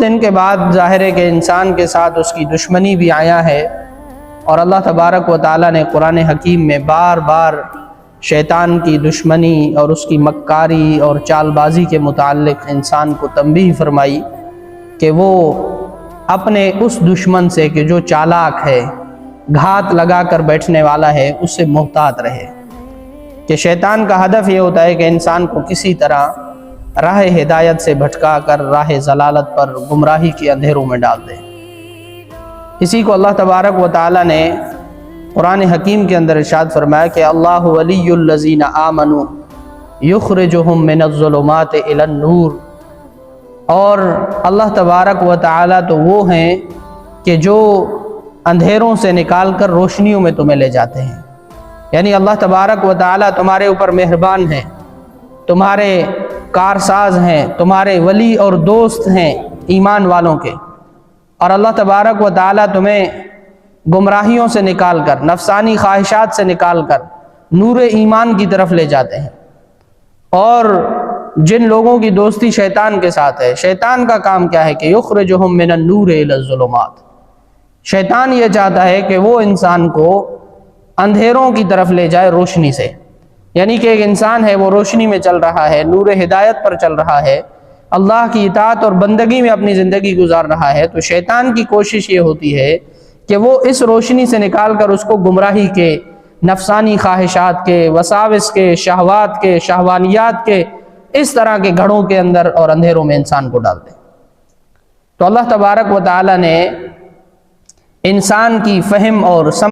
دن کے بعد ظاہر ہے کہ انسان کے ساتھ اس کی دشمنی بھی آیا ہے، اور اللہ تبارک و تعالیٰ نے قرآن حکیم میں بار بار شیطان کی دشمنی اور اس کی مکاری اور چال بازی کے متعلق انسان کو تنبیہ فرمائی کہ وہ اپنے اس دشمن سے کہ جو چالاک ہے، گھات لگا کر بیٹھنے والا ہے، اس سے محتاط رہے۔ کہ شیطان کا ہدف یہ ہوتا ہے کہ انسان کو کسی طرح راہ ہدایت سے بھٹکا کر راہ ضلالت پر، گمراہی کے اندھیروں میں ڈال دے۔ اسی کو اللہ تبارک و تعالیٰ نے قرآن حکیم کے اندر ارشاد فرمایا کہ اللہ ولی الذین آمنوا یخرجہم من الظلمات الی النور، اور اللہ تبارک و تعالیٰ تو وہ ہیں کہ جو اندھیروں سے نکال کر روشنیوں میں تمہیں لے جاتے ہیں۔ یعنی اللہ تبارک و تعالیٰ تمہارے اوپر مہربان ہیں، تمہارے کارساز ہیں، تمہارے ولی اور دوست ہیں ایمان والوں کے، اور اللہ تبارک و تعالیٰ تمہیں گمراہیوں سے نکال کر، نفسانی خواہشات سے نکال کر نور ایمان کی طرف لے جاتے ہیں۔ اور جن لوگوں کی دوستی شیطان کے ساتھ ہے، شیطان کا کام کیا ہے کہ یخرجہم من النور الی الظلمات، شیطان یہ چاہتا ہے کہ وہ انسان کو اندھیروں کی طرف لے جائے روشنی سے۔ یعنی کہ ایک انسان ہے، وہ روشنی میں چل رہا ہے، نور ہدایت پر چل رہا ہے، اللہ کی اطاعت اور بندگی میں اپنی زندگی گزار رہا ہے، تو شیطان کی کوشش یہ ہوتی ہے کہ وہ اس روشنی سے نکال کر اس کو گمراہی کے، نفسانی خواہشات کے، وساوس کے، شہوات کے، شہوانیات کے، اس طرح کے گھڑوں کے اندر اور اندھیروں میں انسان کو ڈال دے۔ تو اللہ تبارک و تعالیٰ نے انسان کی فہم اور